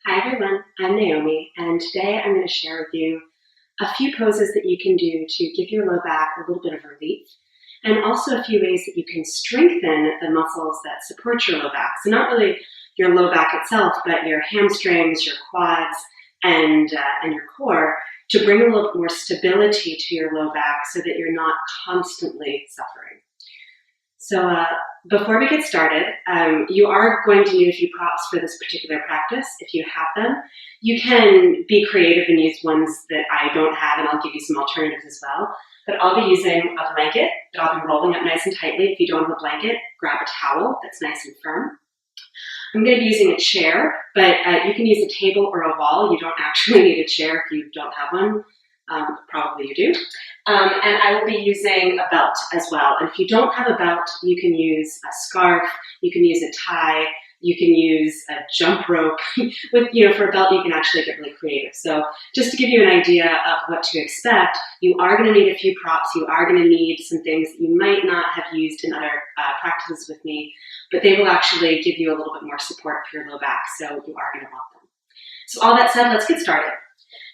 Hi everyone, I'm Naomi, and today I'm going to share with you a few poses that you can do to give your low back a little bit of relief, and also a few ways that you can strengthen the muscles that support your low back. So not really your low back itself, but your hamstrings, your quads, and your core, to bring a little bit more stability to your low back so that you're not constantly suffering. So before we get started, you are going to need a few props for this particular practice. If you have them, you can be creative and use ones that I don't have, and I'll give you some alternatives as well. But I'll be using a blanket that I'll be rolling up nice and tightly. If you don't have a blanket, grab a towel that's nice and firm. I'm going to be using a chair, but you can use a table or a wall. You don't actually need a chair if you don't have one. Probably you do. And I will be using a belt as well. And if you don't have a belt, you can use a scarf, you can use a tie, you can use a jump rope. For a belt, you can actually get really creative. So just to give you an idea of what to expect, you are going to need a few props. You are going to need some things that you might not have used in other practices with me, but they will actually give you a little bit more support for your low back. So you are going to want them. So all that said, let's get started.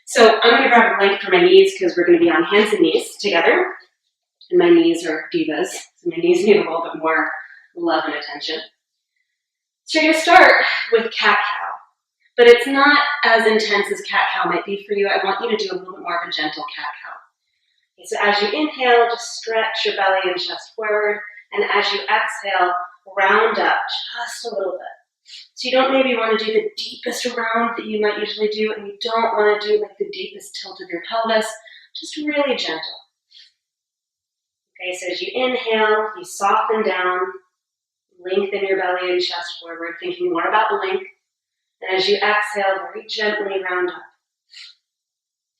So I'm going to grab a blanket for my knees because we're going to be on hands and knees together. And my knees are divas, so my knees need a little bit more love and attention. So you're going to start with cat-cow, but it's not as intense as cat-cow might be for you. I want you to do a little bit more of a gentle cat-cow. Okay, so as you inhale, just stretch your belly and chest forward, and as you exhale, round up just a little bit. So you don't maybe want to do the deepest round that you might usually do, and you don't want to do like the deepest tilt of your pelvis, just really gentle. Okay, so as you inhale, you soften down, lengthen your belly and chest forward, thinking more about length. And as you exhale, very gently round up.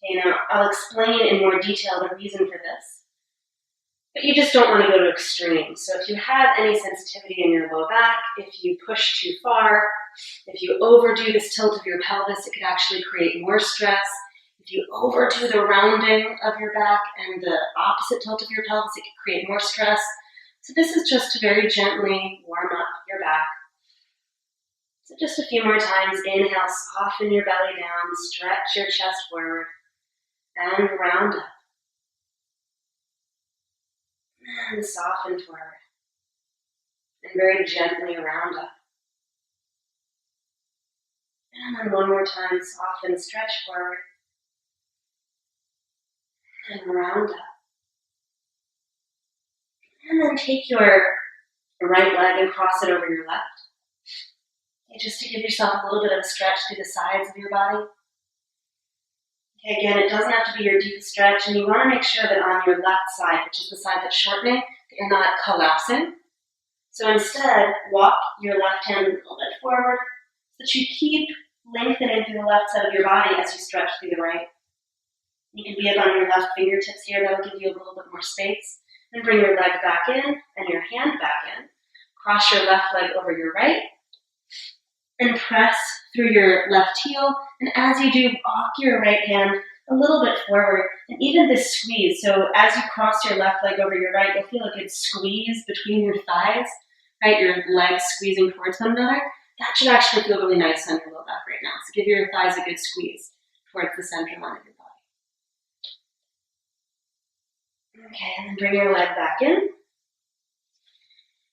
Okay, now I'll explain in more detail the reason for this. But you just don't want to go to extremes. So if you have any sensitivity in your low back, if you push too far, if you overdo this tilt of your pelvis, it could actually create more stress. If you overdo the rounding of your back and the opposite tilt of your pelvis, it could create more stress. So this is just to very gently warm up your back. So just a few more times. Inhale, soften your belly down, stretch your chest forward, and round up. And soften forward. And very gently round up. And then one more time, soften, stretch forward. And round up. And then take your right leg and cross it over your left. Okay, just to give yourself a little bit of a stretch through the sides of your body. Okay, again, it doesn't have to be your deepest stretch, and you want to make sure that on your left side, which is the side that's shortening, that you're not collapsing. So instead, walk your left hand a little bit forward so that you keep lengthening through the left side of your body as you stretch through the right. You can be up on your left fingertips here. That'll give you a little bit more space. Then bring your leg back in and your hand back in. Cross your left leg over your right. And press through your left heel, and as you do, walk your right hand a little bit forward, and even this squeeze. So as you cross your left leg over your right, you'll feel a good squeeze between your thighs, right? Your legs squeezing towards one another. That should actually feel really nice on your low back right now. So give your thighs a good squeeze towards the center line of your body. Okay, and then bring your leg back in.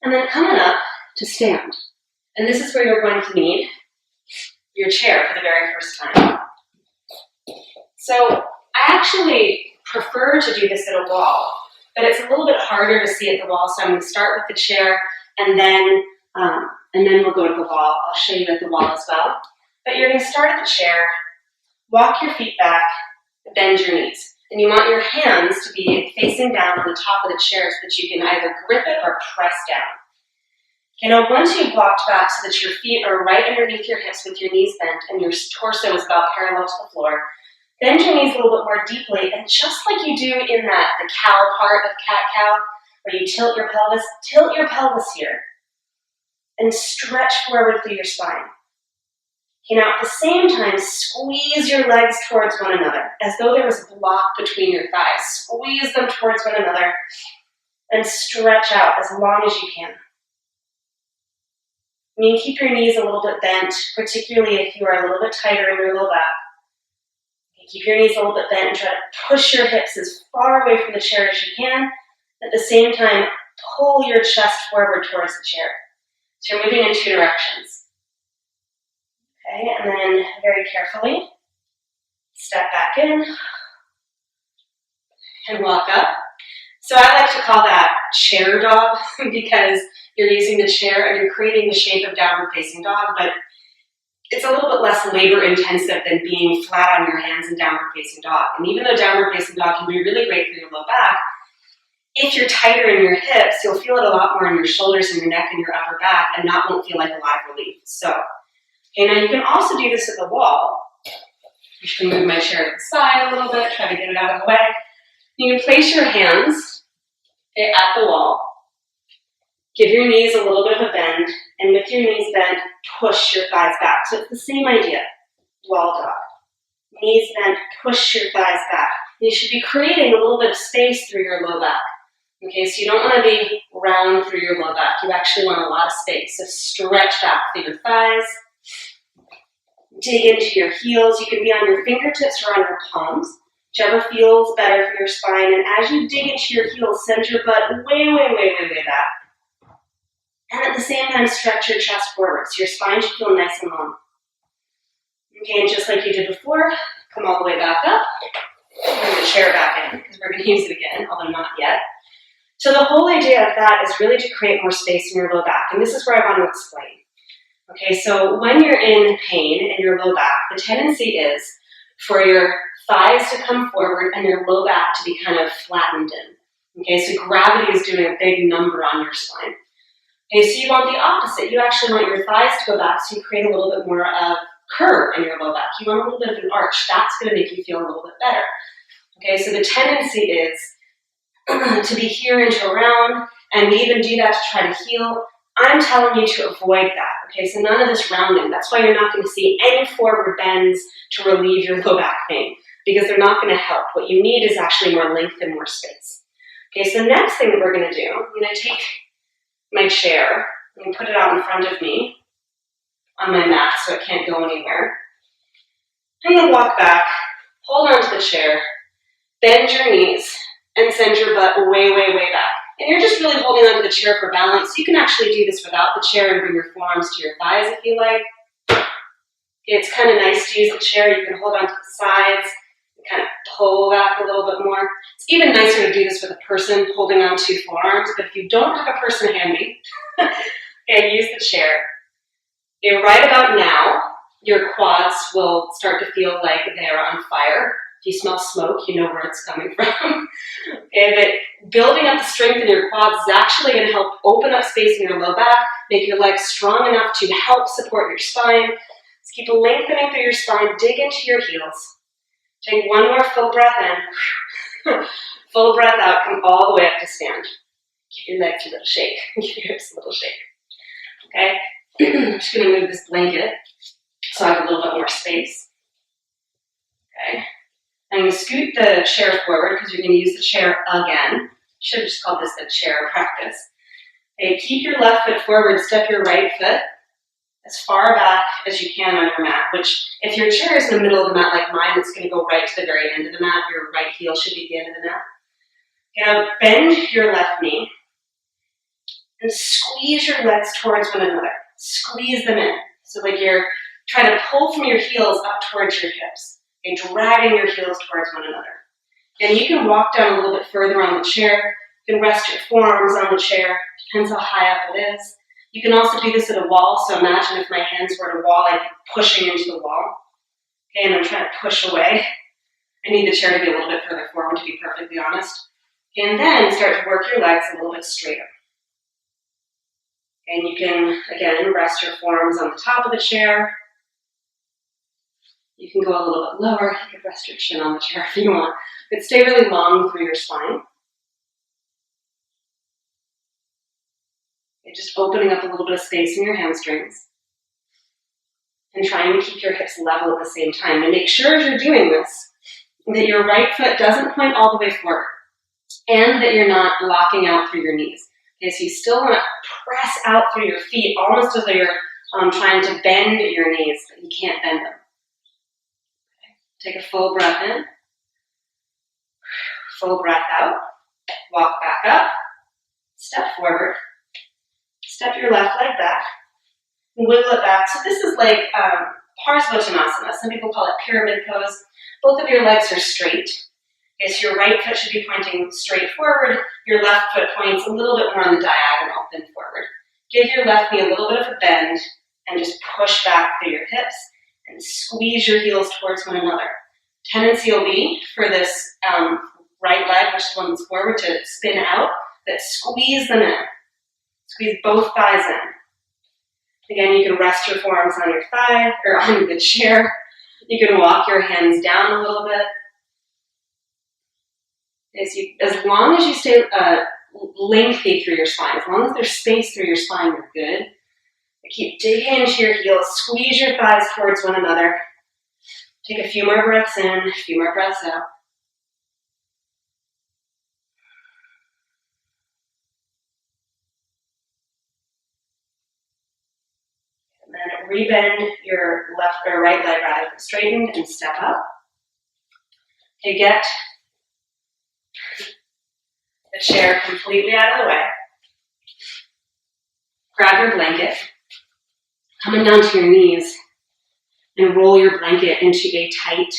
And then coming up to stand. And this is where you're going to need your chair for the very first time. So I actually prefer to do this at a wall, but it's a little bit harder to see at the wall. So I'm going to start with the chair, and then we'll go to the wall. I'll show you at the wall as well. But you're going to start at the chair, walk your feet back, bend your knees. And you want your hands to be facing down on the top of the chair so that you can either grip it or press down. Okay, now once you've walked back so that your feet are right underneath your hips with your knees bent and your torso is about parallel to the floor, bend your knees a little bit more deeply, and just like you do in the cow part of cat-cow, where you tilt your pelvis here, and stretch forward through your spine. Okay, now at the same time, squeeze your legs towards one another, as though there was a block between your thighs. Squeeze them towards one another, and stretch out as long as you can. You can keep your knees a little bit bent, particularly if you are a little bit tighter in your low back. Keep your knees a little bit bent and try to push your hips as far away from the chair as you can. At the same time, pull your chest forward towards the chair. So you're moving in two directions. Okay, and then very carefully, step back in and walk up. So I like to call that chair dog because you're using the chair and you're creating the shape of downward facing dog, but it's a little bit less labor intensive than being flat on your hands in downward facing dog. And even though downward facing dog can be really great for your low back, if you're tighter in your hips, you'll feel it a lot more in your shoulders and your neck and your upper back, and that won't feel like a live relief. So, okay, now you can also do this at the wall. I'm just going to move my chair to the side a little bit, try to get it out of the way. You can place your hands at the wall. Give your knees a little bit of a bend, and with your knees bent, push your thighs back. So it's the same idea, wall dog. Knees bent, push your thighs back. You should be creating a little bit of space through your low back. Okay, so you don't want to be round through your low back. You actually want a lot of space. So stretch back through your thighs. Dig into your heels. You can be on your fingertips or on your palms, whichever feels better for your spine. And as you dig into your heels, send your butt way, way, way, way, way back. And at the same time, stretch your chest forward, so your spine should feel nice and long. Okay, and just like you did before, come all the way back up. Bring the chair back in, because we're going to use it again, although not yet. So the whole idea of that is really to create more space in your low back, and this is where I want to explain. Okay, so when you're in pain in your low back, the tendency is for your thighs to come forward and your low back to be kind of flattened in. Okay, so gravity is doing a big number on your spine. Okay, so you want the opposite. You actually want your thighs to go back, so you create a little bit more of curve in your low back. You want a little bit of an arch. That's going to make you feel a little bit better. Okay, so the tendency is to be here and to around, and we even do that to try to heal. I'm telling you to avoid that. Okay, so none of this rounding. That's why you're not going to see any forward bends to relieve your low back pain, because they're not going to help. What you need is actually more length and more space. Okay, so next thing that we're going to do, I'm going to take my chair and put it out in front of me on my mat so it can't go anywhere. I'm going to walk back, hold on to the chair, bend your knees, and send your butt way, way, way back. And you're just really holding onto the chair for balance. You can actually do this without the chair and bring your forearms to your thighs if you like. It's kind of nice to use the chair. You can hold onto the sides and kind of pull back a little bit more. It's even nicer to do this with a person holding on to forearms, but if you don't have a person handy, okay, use the chair. Okay, right about now, your quads will start to feel like they're on fire. If you smell smoke, you know where it's coming from. Okay, but building up the strength in your quads is actually going to help open up space in your low back, make your legs strong enough to help support your spine. Just keep lengthening through your spine, dig into your heels. Take one more full breath in, full breath out, come all the way up to stand. Give your legs a little shake, give your hips a little shake. Okay, I'm just going to move this blanket so I have a little bit more space. Okay. I'm going to scoot the chair forward because you're going to use the chair again. Should have just called this the chair practice. Okay, keep your left foot forward, step your right foot as far back as you can on your mat, which if your chair is in the middle of the mat like mine, it's going to go right to the very end of the mat. Your right heel should be at the end of the mat. Okay, now bend your left knee and squeeze your legs towards one another. Squeeze them in. So like you're trying to pull from your heels up towards your hips. And dragging your heels towards one another. And you can walk down a little bit further on the chair. You can rest your forearms on the chair. Depends how high up it is. You can also do this at a wall. So imagine if my hands were at a wall, I'd be pushing into the wall. Okay, and I'm trying to push away. I need the chair to be a little bit further forward, to be perfectly honest. And then start to work your legs a little bit straighter. And you can, again, rest your forearms on the top of the chair. You can go a little bit lower. You can rest your chin on the chair if you want. But stay really long through your spine. And just opening up a little bit of space in your hamstrings. And trying to keep your hips level at the same time. And make sure as you're doing this, that your right foot doesn't point all the way forward. And that you're not locking out through your knees. Okay, so you still want to press out through your feet, almost as though you're trying to bend your knees, but you can't bend them. Okay. Take a full breath in, full breath out, walk back up, step forward, step your left leg back, and wiggle it back. So this is like Parsvottanasana. Some people call it pyramid pose. Both of your legs are straight. Okay, so your right foot should be pointing straight forward. Your left foot points a little bit more on the diagonal than forward. Give your left knee a little bit of a bend and just push back through your hips and squeeze your heels towards one another. Tendency will be for this right leg, which is the one that's forward, to spin out, but squeeze them in. Squeeze both thighs in. Again, you can rest your forearms on your thigh or on the chair. You can walk your hands down a little bit. As long as you stay lengthy through your spine, as long as there's space through your spine, you're good. Keep digging into your heels, squeeze your thighs towards one another. Take a few more breaths in, a few more breaths out. And then rebend your left or right leg rather, straightened and step up. Okay, get the chair completely out of the way. Grab your blanket, coming down to your knees, and roll your blanket into a tight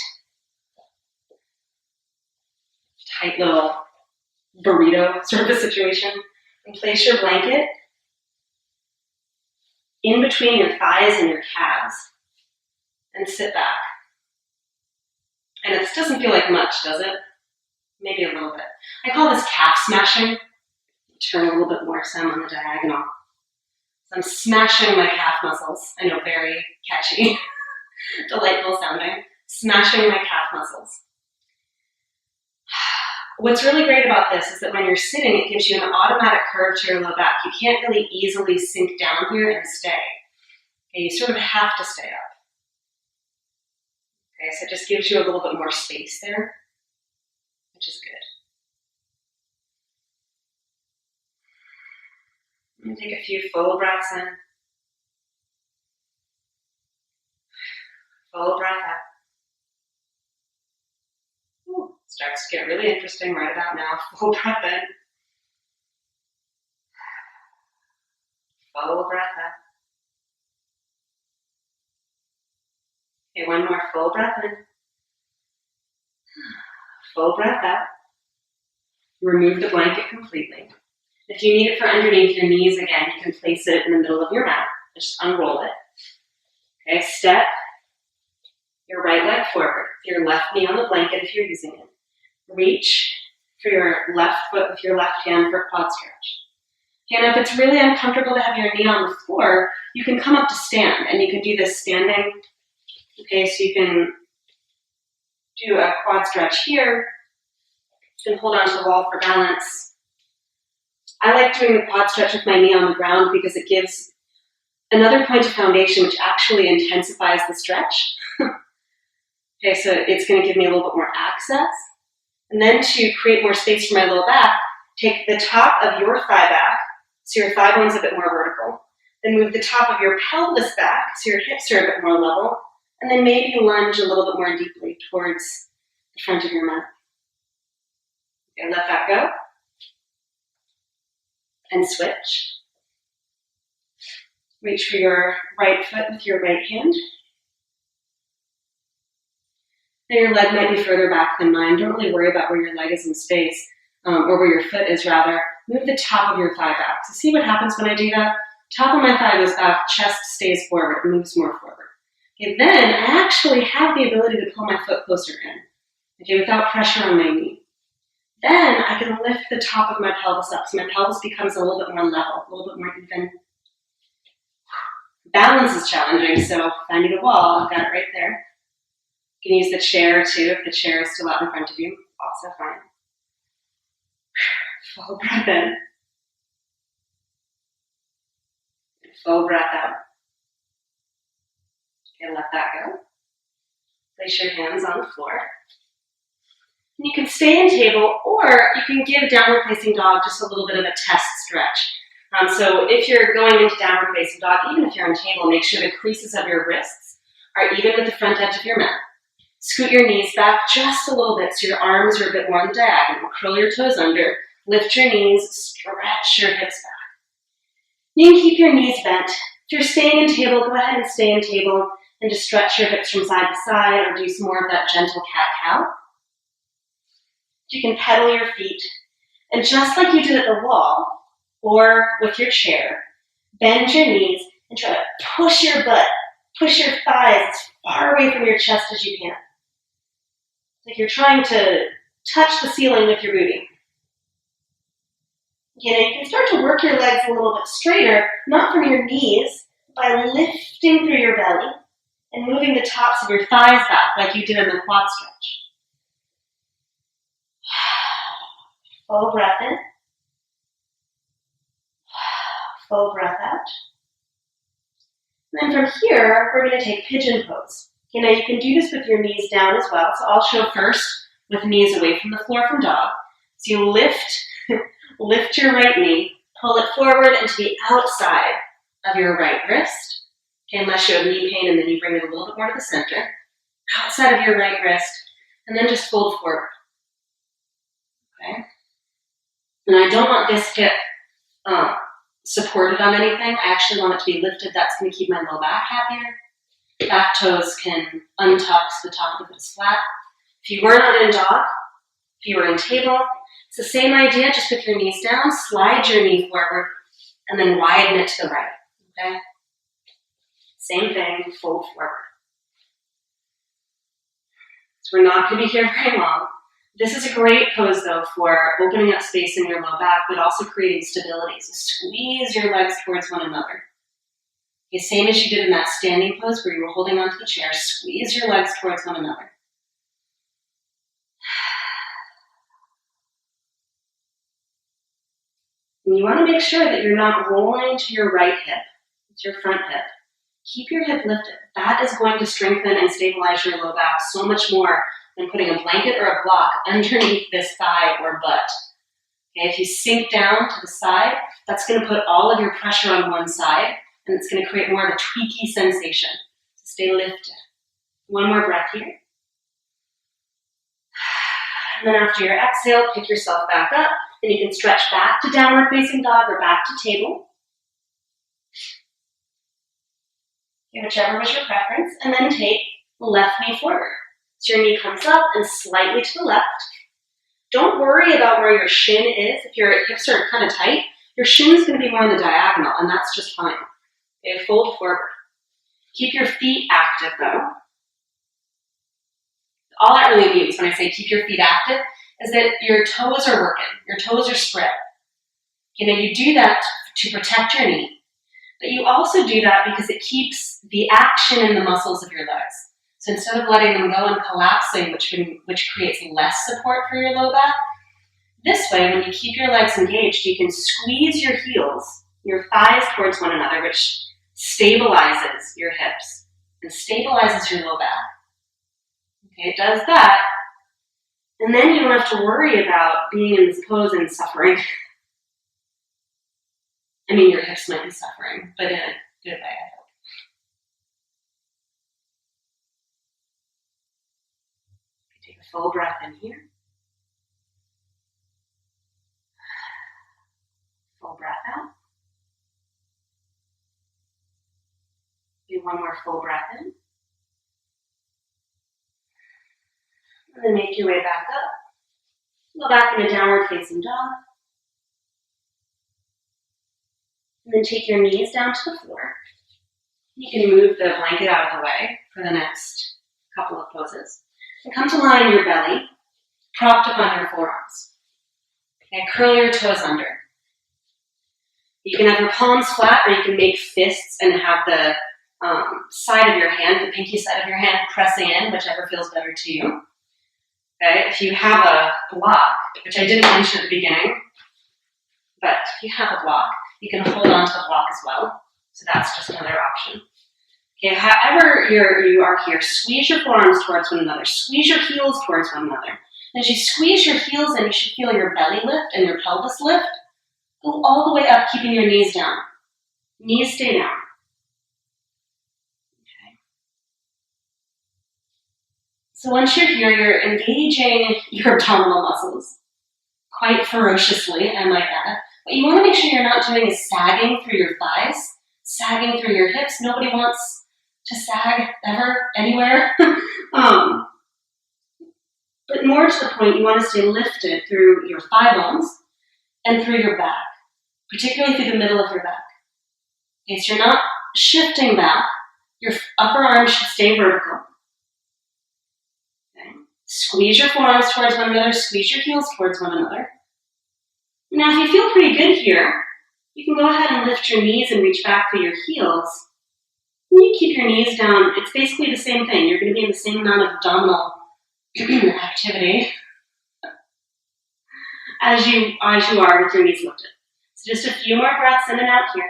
little burrito sort of a situation. And place your blanket in between your thighs and your calves and sit back. And it doesn't feel like much, does it? Maybe a little bit. I call this calf smashing. Turn a little bit more so on the diagonal. So I'm smashing my calf muscles. I know, very catchy, delightful sounding. Smashing my calf muscles. What's really great about this is that when you're sitting, it gives you an automatic curve to your low back. You can't really easily sink down here and stay. Okay, you sort of have to stay up. Okay, so it just gives you a little bit more space there, which is good. And take a few full breaths in. Full breath out. Ooh, starts to get really interesting right about now. Full breath in. Full breath out. Okay, one more full breath in. Full breath out. Remove the blanket completely. If you need it for underneath your knees, again, you can place it in the middle of your mat. Just unroll it. Okay, step your right leg forward, your left knee on the blanket if you're using it. Reach for your left foot with your left hand for a quad stretch. And if it's really uncomfortable to have your knee on the floor, you can come up to stand, and you can do this standing. Okay, so you can do a quad stretch here. You can hold onto the wall for balance. I like doing the quad stretch with my knee on the ground because it gives another point of foundation which actually intensifies the stretch. Okay, so it's going to give me a little bit more access. And then to create more space for my low back, take the top of your thigh back, so your thigh bone's a bit more vertical. Then move the top of your pelvis back, so your hips are a bit more level. And then maybe lunge a little bit more deeply towards the front of your mat. Okay, let that go. And switch. Reach for your right foot with your right hand. Now your leg might be further back than mine. Don't really worry about where your leg is in space, or where your foot is rather. Move the top of your thigh back. So see what happens when I do that? Top of my thigh goes back, chest stays forward, it moves more forward. Okay, then I actually have the ability to pull my foot closer in, okay, without pressure on my knee. Then I can lift the top of my pelvis up, so my pelvis becomes a little bit more level, a little bit more even. Balance is challenging, so if I need a wall, I've got it right there. You can use the chair too, if the chair is still out in front of you, also fine. Full breath in. Full breath out. Okay, let that go. Place your hands on the floor. And you can stay in table, or you can give downward facing dog just a little bit of a test stretch. So if you're going into downward facing dog, even if you're on table, make sure the creases of your wrists are even with the front edge of your mat. Scoot your knees back just a little bit so your arms are a bit more on the diagonal. Curl your toes under, lift your knees, stretch your hips back. You can keep your knees bent. If you're staying in table, go ahead and stay in table and just stretch your hips from side to side, or do some more of that gentle cat-cow. You can pedal your feet, and just like you did at the wall or with your chair, bend your knees and try to push your butt, push your thighs as far away from your chest as you can. It's like you're trying to touch the ceiling with your booty. You can start to work your legs a little bit straighter, not from your knees, by lifting through your belly and moving the tops of your thighs back like you did in the quad stretch. Full breath in. Full breath out. And then from here, we're going to take pigeon pose. Now you can do this with your knees down as well. So I'll show first with knees away from the floor from dog. So you lift your right knee, pull it forward into the outside of your right wrist. Unless you have knee pain, and then you bring it a little bit more to the center. Outside of your right wrist, and then just fold forward. Okay? And I don't want this hip supported on anything. I actually want it to be lifted. That's going to keep my low back happier. Back toes can untuck so the top of the foot is flat. If you were not in dog, if you were in table, it's the same idea, just with your knees down, slide your knee forward, and then widen it to the right. Okay? Same thing, fold forward. So we're not going to be here very long. This is a great pose, though, for opening up space in your low back, but also creating stability. So squeeze your legs towards one another. Okay, same as you did in that standing pose where you were holding onto the chair. Squeeze your legs towards one another. And you want to make sure that you're not rolling to your right hip. It's your front hip. Keep your hip lifted. That is going to strengthen and stabilize your low back so much more than putting a blanket or a block underneath this thigh or butt. Okay, if you sink down to the side, that's going to put all of your pressure on one side, and it's going to create more of a tweaky sensation. So stay lifted. One more breath here. And then after your exhale, pick yourself back up, and you can stretch back to downward facing dog or back to table. Okay, whichever was your preference, and then take the left knee forward. So your knee comes up and slightly to the left. Don't worry about where your shin is. If your hips are kind of tight, your shin is going to be more on the diagonal, and that's just fine. Okay, fold forward. Keep your feet active, though. All that really means when I say keep your feet active is that your toes are working. Your toes are spread. Okay, now you do that to protect your knee, but you also do that because it keeps the action in the muscles of your legs. So instead of letting them go and collapsing, which creates less support for your low back, this way, when you keep your legs engaged, you can squeeze your heels, your thighs towards one another, which stabilizes your hips and stabilizes your low back. Okay, it does that, and then you don't have to worry about being in this pose and suffering. I mean, your hips might be suffering, but in a good way, I hope. Take a full breath in here. Full breath out. Do one more full breath in. And then make your way back up. Go back in a downward facing dog. And then take your knees down to the floor. You can move the blanket out of the way for the next couple of poses. And come to lie on your belly, propped up on your forearms. And curl your toes under. You can have your palms flat, or you can make fists and have the side of your hand, the pinky side of your hand, pressing in, whichever feels better to you. Okay, if you have a block, which I didn't mention at the beginning, but if you have a block, you can hold on to the block as well. So that's just another option. Okay, however you are here, squeeze your forearms towards one another. Squeeze your heels towards one another. And as you squeeze your heels in, you should feel your belly lift and your pelvis lift. Go all the way up, keeping your knees down. Knees stay down. Okay. So once you're here, you're engaging your abdominal muscles quite ferociously, I might add. What you want to make sure you're not doing is sagging through your thighs, sagging through your hips. Nobody wants to sag ever, anywhere. But more to the point, you want to stay lifted through your thigh bones and through your back, particularly through the middle of your back. Okay, so you're not shifting back. Your upper arms should stay vertical. Okay. Squeeze your forearms towards one another, squeeze your heels towards one another. Now, if you feel pretty good here, you can go ahead and lift your knees and reach back for your heels. When you keep your knees down, it's basically the same thing. You're going to be in the same amount of abdominal activity as you are with your knees lifted. So just a few more breaths in and out here.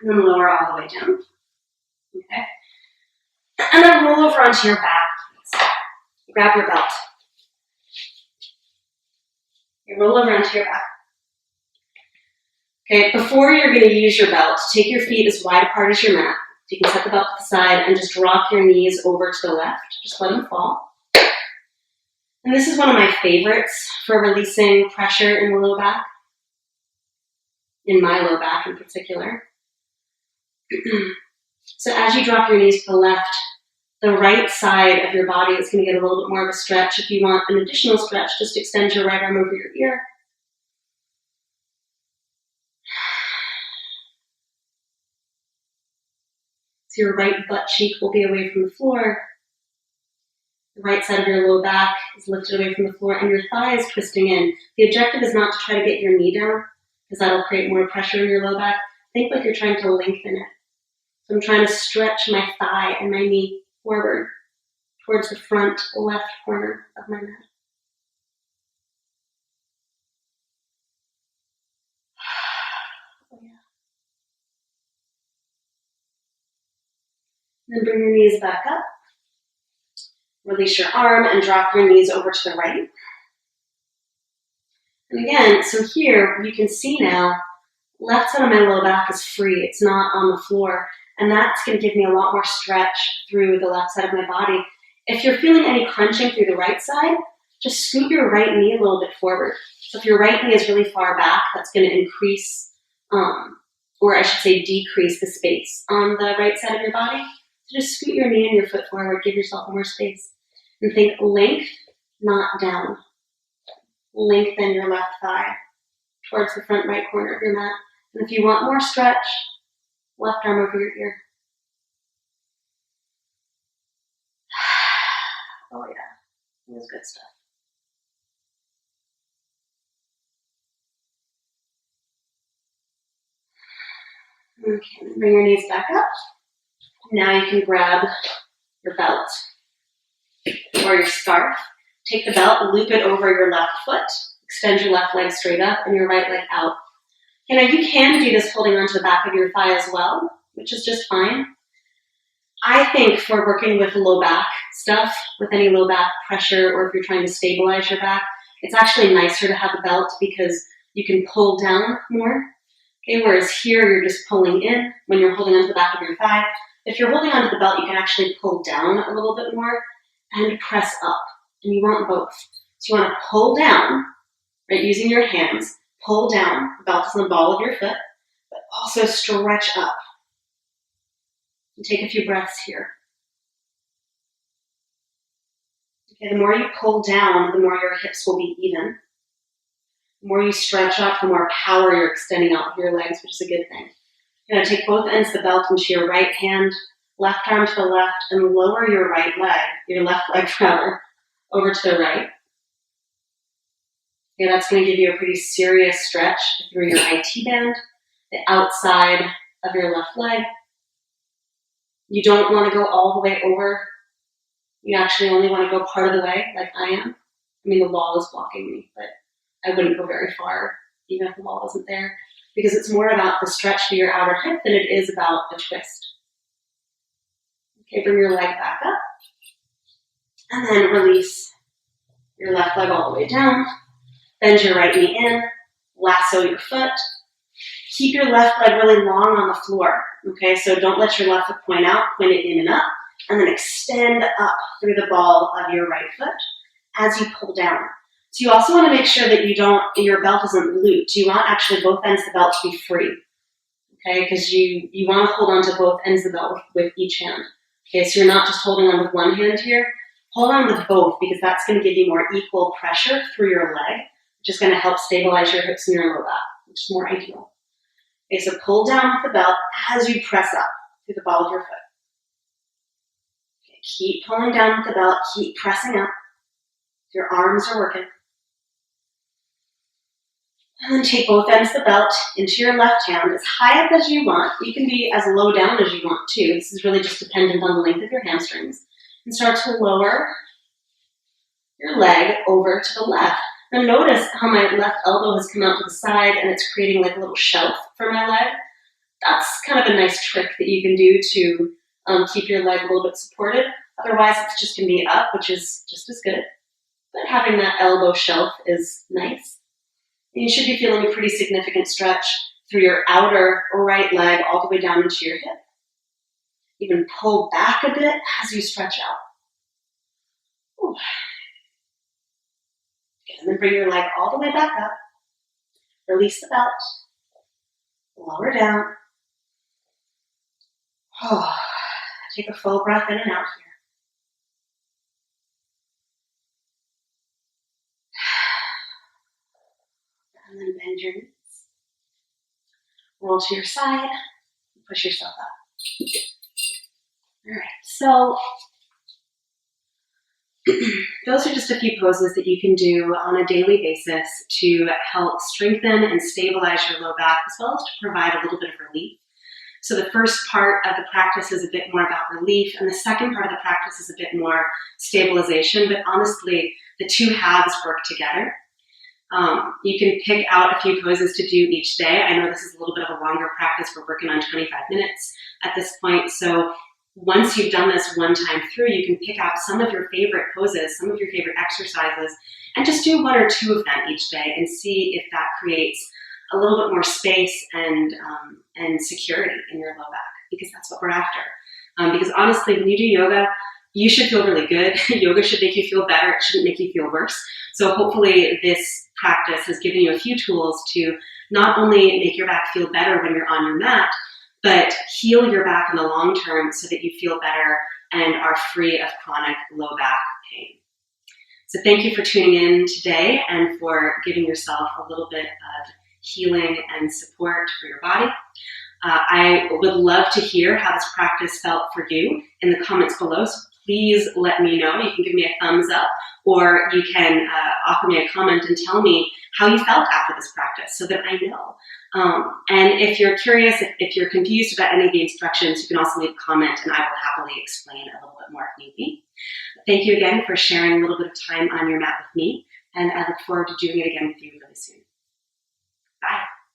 And then lower all the way down. Okay. And then roll over onto your back, please. Grab your belt. You roll over onto your back. Okay, before you're going to use your belt, take your feet as wide apart as your mat. You can set the belt to the side and just drop your knees over to the left. Just let them fall. And this is one of my favorites for releasing pressure in the low back, in my low back in particular. So as you drop your knees to the left, the right side of your body is going to get a little bit more of a stretch. If you want an additional stretch, just extend your right arm over your ear. So your right butt cheek will be away from the floor. The right side of your low back is lifted away from the floor, and your thigh is twisting in. The objective is not to try to get your knee down, because that'll create more pressure in your low back. Think like you're trying to lengthen it. So I'm trying to stretch my thigh and my knee forward towards the front left corner of my mat. Oh, yeah. Then bring your knees back up. Release your arm and drop your knees over to the right. And again, so here you can see now, left side of my low back is free. It's not on the floor. And that's going to give me a lot more stretch through the left side of my body. If you're feeling any crunching through the right side, just scoot your right knee a little bit forward. So if your right knee is really far back, that's going to increase, or I should say decrease the space on the right side of your body. So just scoot your knee and your foot forward, give yourself more space. And think length, not down. Lengthen your left thigh towards the front right corner of your mat. And if you want more stretch, left arm over your ear. Oh yeah, that was good stuff. Okay, bring your knees back up. Now you can grab your belt or your scarf. Take the belt, loop it over your left foot, extend your left leg straight up and your right leg out. Okay, now you can do this holding onto the back of your thigh as well, which is just fine. I think for working with low back stuff, with any low back pressure, or if you're trying to stabilize your back, it's actually nicer to have a belt because you can pull down more. Okay, whereas here you're just pulling in when you're holding onto the back of your thigh. If you're holding onto the belt, you can actually pull down a little bit more and press up. And you want both. So you want to pull down, right, using your hands, pull down, the belt is on the ball of your foot, but also stretch up. And take a few breaths here. Okay, the more you pull down, the more your hips will be even. The more you stretch up, the more power you're extending out with your legs, which is a good thing. You're going to take both ends of the belt into your right hand, left arm to the left, and lower your right leg, your left leg rather, over to the right. Okay, that's going to give you a pretty serious stretch through your IT band, the outside of your left leg. You don't want to go all the way over. You actually only want to go part of the way, like I am. I mean, the wall is blocking me, but I wouldn't go very far, even if the wall wasn't there, because it's more about the stretch to your outer hip than it is about the twist. Okay, bring your leg back up. And then release your left leg all the way down. Bend your right knee in. Lasso your foot. Keep your left leg really long on the floor. Okay, so don't let your left foot point out, point it in and up, and then extend up through the ball of your right foot as you pull down. So you also want to make sure that your belt isn't looped. You want actually both ends of the belt to be free. Okay, because you want to hold on to both ends of the belt with each hand. Okay, so you're not just holding on with one hand here. Hold on with both, because that's going to give you more equal pressure through your leg, which is going to help stabilize your hips and your low back, which is more ideal. Okay, so pull down with the belt as you press up through the ball of your foot. Okay, keep pulling down with the belt, keep pressing up. Your arms are working. And then take both ends of the belt into your left hand as high up as you want. You can be as low down as you want too. This is really just dependent on the length of your hamstrings. And start to lower your leg over to the left. Now notice how my left elbow has come out to the side and it's creating like a little shelf for my leg. That's kind of a nice trick that you can do to keep your leg a little bit supported. Otherwise, it's just going to be up, which is just as good. But having that elbow shelf is nice. And you should be feeling a pretty significant stretch through your outer right leg all the way down into your hip. Even pull back a bit as you stretch out. Ooh. And then bring your leg all the way back up. Release the belt. Lower down. Oh. Take a full breath in and out here. And then bend your knees. Roll to your side. Push yourself up. All right, so those are just a few poses that you can do on a daily basis to help strengthen and stabilize your low back, as well as to provide a little bit of relief. So the first part of the practice is a bit more about relief, and the second part of the practice is a bit more stabilization, but honestly, the two halves work together. You can pick out a few poses to do each day. I know this is a little bit of a longer practice. We're working on 25 minutes at this point, so once you've done this one time through, you can pick out some of your favorite poses, some of your favorite exercises, and just do one or two of them each day and see if that creates a little bit more space and security in your low back, because that's what we're after. Because honestly, when you do yoga, you should feel really good. Yoga should make you feel better. It shouldn't make you feel worse. So hopefully this practice has given you a few tools to not only make your back feel better when you're on your mat, but heal your back in the long term so that you feel better and are free of chronic low back pain. So thank you for tuning in today and for giving yourself a little bit of healing and support for your body. I would love to hear how this practice felt for you in the comments below, so please let me know. You can give me a thumbs up, or you can offer me a comment and tell me how you felt after this practice so that I know. And if you're curious, if you're confused about any of the instructions, you can also leave a comment and I will happily explain a little bit more if need be. Thank you again for sharing a little bit of time on your mat with me, and I look forward to doing it again with you really soon. Bye.